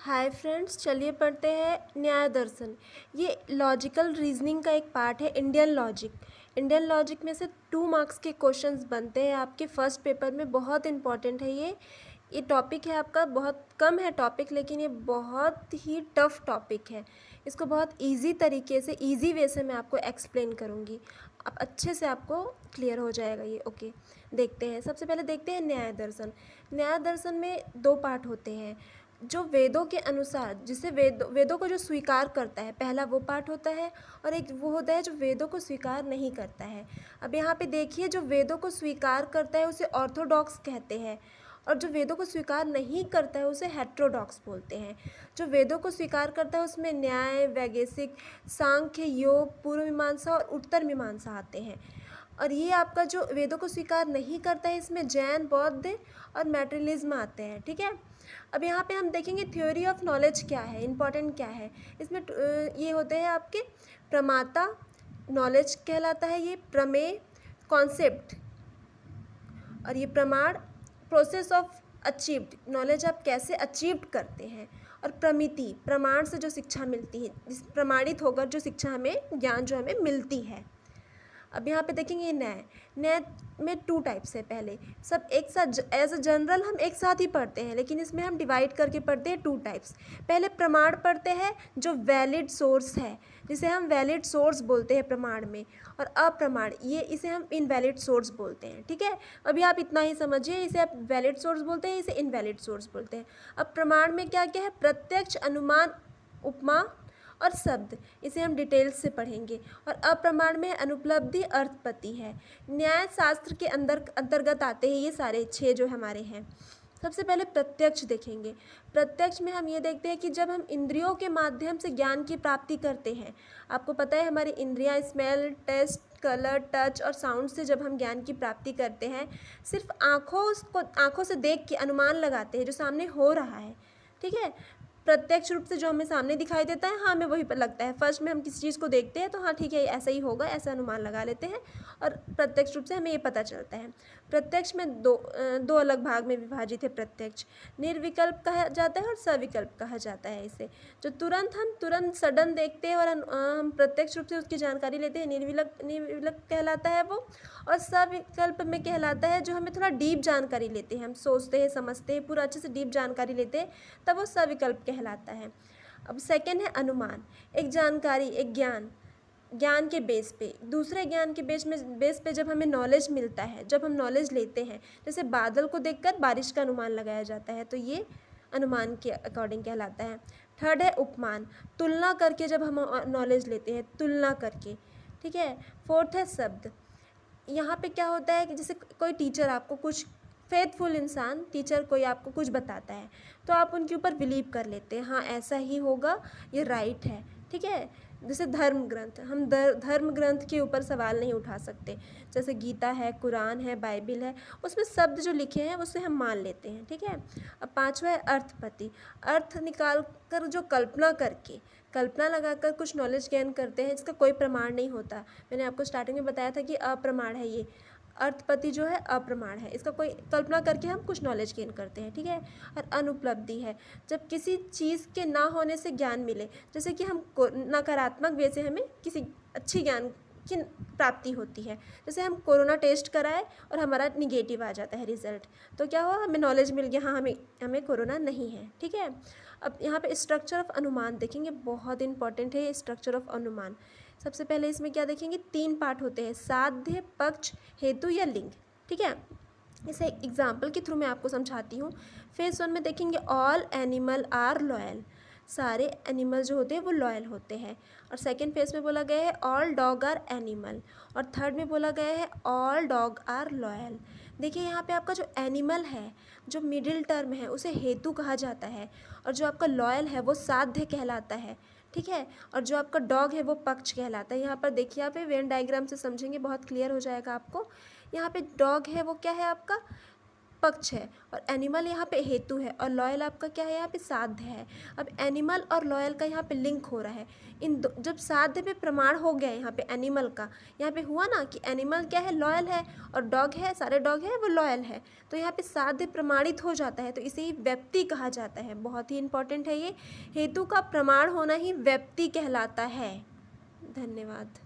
Hi friends, चलिए पढ़ते हैं न्याय दर्शन। ये लॉजिकल रीजनिंग का एक पार्ट है। इंडियन लॉजिक में से 2 मार्क्स के क्वेश्चंस बनते हैं आपके फर्स्ट पेपर में। बहुत इंपॉर्टेंट है ये टॉपिक है आपका। बहुत कम है टॉपिक, लेकिन ये बहुत ही टफ टॉपिक है। इसको बहुत इजी तरीके से, इजी वे से मैं आपको एक्सप्लेन करूँगी। अब अच्छे से आपको क्लियर हो जाएगा ये। ओके, देखते हैं। सबसे पहले देखते हैं न्याय दर्शन। न्याय दर्शन में 2 पार्ट होते हैं। जो वेदों के अनुसार, जिसे वेदों को जो स्वीकार करता है, पहला वो पार्ट होता है, और एक वो होता है जो वेदों को स्वीकार नहीं करता है। अब यहाँ पे देखिए, जो वेदों को स्वीकार करता है उसे ऑर्थोडॉक्स कहते हैं, और जो वेदों को स्वीकार नहीं करता है उसे हेट्रोडॉक्स बोलते हैं। जो वेदों को स्वीकार करता है उसमें न्याय, वैशेषिक, सांख्य, योग, पूर्व मीमांसा और उत्तर मीमांसा आते हैं। और ये आपका जो वेदों को स्वीकार नहीं करता है, इसमें जैन, बौद्ध और मैटेरियलिज्म आते हैं। ठीक है। अब यहाँ पे हम देखेंगे थ्योरी ऑफ नॉलेज क्या है, इम्पॉर्टेंट क्या है। इसमें ये होते हैं आपके प्रमाता, नॉलेज कहलाता है ये, प्रमेय, कॉन्सेप्ट, और ये प्रमाण, प्रोसेस ऑफ अचीव्ड, नॉलेज आप कैसे अचीव करते हैं, और प्रमिति, प्रमाण से जो शिक्षा मिलती है, जिस प्रमाणित होकर जो शिक्षा हमें, ज्ञान जो हमें मिलती है। अब यहाँ पे देखेंगे न्याय में 2 टाइप्स है। पहले सब एक साथ एज अ जनरल हम एक साथ ही पढ़ते हैं, लेकिन इसमें हम डिवाइड करके पढ़ते हैं 2 टाइप्स। पहले प्रमाण पढ़ते हैं जो वैलिड सोर्स है, जिसे हम वैलिड सोर्स बोलते हैं प्रमाण में, और अप्रमाण, ये इसे हम इनवैलिड सोर्स बोलते हैं। ठीक है। अभी आप इतना ही समझिए, इसे आप वैलिड सोर्स बोलते हैं, इसे इनवैलिड सोर्स बोलते हैं। अब प्रमाण में क्या क्या है, प्रत्यक्ष, अनुमान, उपमा और शब्द, इसे हम डिटेल्स से पढ़ेंगे। और अप्रमाण में अनुपलब्धि, अर्थपति है। न्याय शास्त्र के अंतर्गत आते हैं ये सारे 6 जो हमारे हैं। सबसे पहले प्रत्यक्ष देखेंगे। प्रत्यक्ष में हम ये देखते हैं कि जब हम इंद्रियों के माध्यम से ज्ञान की प्राप्ति करते हैं, आपको पता है हमारी इंद्रियां स्मेल, टेस्ट, कलर, टच और साउंड से जब हम ज्ञान की प्राप्ति करते हैं, सिर्फ आँखों से देख के अनुमान लगाते हैं जो सामने हो रहा है। ठीक है। प्रत्यक्ष रूप से जो हमें सामने दिखाई देता है, हाँ, हमें वही पर लगता है। फर्स्ट में हम किसी चीज़ को देखते हैं तो हाँ ठीक है, ऐसा ही होगा, ऐसा अनुमान लगा लेते हैं, और प्रत्यक्ष रूप से हमें ये पता चलता है। प्रत्यक्ष में दो अलग भाग में विभाजित है प्रत्यक्ष। निर्विकल्प कहा जाता है और सविकल्प कहा जाता है इसे। जो तुरंत सडन देखते हैं और हम प्रत्यक्ष रूप से उसकी जानकारी लेते हैं, निर्विकल्प कहलाता है वो। और सविकल्प में कहलाता है जो हमें थोड़ा डीप जानकारी लेते हैं, हम सोचते हैं, समझते हैं, पूरा अच्छे से डीप जानकारी लेते हैं, तब वो सविकल्प कहलाता है। अब सेकंड है अनुमान। एक जानकारी, एक ज्ञान के बेस पे, दूसरे ज्ञान के बेस पे जब हमें नॉलेज मिलता है, जब हम नॉलेज लेते हैं, जैसे बादल को देखकर बारिश का अनुमान लगाया जाता है, तो ये अनुमान के अकॉर्डिंग कहलाता है। थर्ड है उपमान, तुलना करके जब हम नॉलेज लेते हैं, तुलना करके। ठीक है। फोर्थ है शब्द। यहाँ पे क्या होता है कि जैसे कोई टीचर आपको कुछ, फेथफुल इंसान, टीचर कोई आपको कुछ बताता है, तो आप उनके ऊपर बिलीव कर लेते हैं, हाँ ऐसा ही होगा, ये राइट है। ठीक है। जैसे धर्म ग्रंथ, हम धर्म ग्रंथ के ऊपर सवाल नहीं उठा सकते। जैसे गीता है, कुरान है, बाइबिल है, उसमें शब्द जो लिखे हैं उसे हम मान लेते हैं। ठीक है। अब 5वां है अर्थपति। अर्थ निकाल कर, जो कल्पना लगाकर कुछ नॉलेज गेन करते हैं, इसका कोई प्रमाण नहीं होता। मैंने आपको स्टार्टिंग में बताया था कि अप्रमाण है ये। अर्थपति जो है अप्रमाण है, इसका कोई कल्पना करके हम कुछ नॉलेज गेन करते हैं। ठीक है। और अनुपलब्धि है, जब किसी चीज़ के ना होने से ज्ञान मिले, जैसे कि हमको नकारात्मक वे से हमें किसी अच्छी ज्ञान की प्राप्ति होती है। जैसे हम कोरोना टेस्ट कराए और हमारा निगेटिव आ जाता है रिजल्ट, तो क्या हुआ, हमें नॉलेज मिल गया, हाँ हमें कोरोना नहीं है। ठीक है। अब यहाँ पे स्ट्रक्चर ऑफ अनुमान देखेंगे, बहुत इंपॉर्टेंट है ये स्ट्रक्चर ऑफ अनुमान। सबसे पहले इसमें क्या देखेंगे, 3 पार्ट होते हैं, साध्य, पक्ष, हेतु या लिंग। ठीक है। इसे एग्जाम्पल के थ्रू मैं आपको समझाती हूँ। फेज 1 में देखेंगे ऑल एनिमल आर लॉयल, सारे एनिमल जो होते हैं वो लॉयल होते हैं। और सेकेंड फेज में बोला गया है ऑल डॉग आर एनिमल, और थर्ड में बोला गया है ऑल डॉग आर लॉयल। देखिए यहाँ पे आपका जो एनिमल है, जो मिडिल टर्म है, उसे हेतु कहा जाता है, और जो आपका लॉयल है वो साध्य कहलाता है। ठीक है। और जो आपका डॉग है वो पक्ष कहलाता है। यहाँ पर देखिए, आप वेन डायग्राम से समझेंगे, बहुत क्लियर हो जाएगा आपको। यहाँ पे डॉग है वो क्या है आपका, पक्ष है और एनिमल यहाँ पे हेतु है और लॉयल आपका क्या है यहाँ पे साध्य है। अब एनिमल और लॉयल का यहाँ पे लिंक हो रहा है। इन दो जब साध्य पे प्रमाण हो गया यहाँ पे एनिमल का, यहाँ पे हुआ ना कि एनिमल क्या है, लॉयल है, और डॉग है, सारे डॉग है वो लॉयल है, तो यहाँ पे साध्य प्रमाणित हो जाता है, तो इसे ही व्यक्ति कहा जाता है। बहुत ही इंपॉर्टेंट है ये, हेतु का प्रमाण होना ही व्यक्ति कहलाता है। धन्यवाद।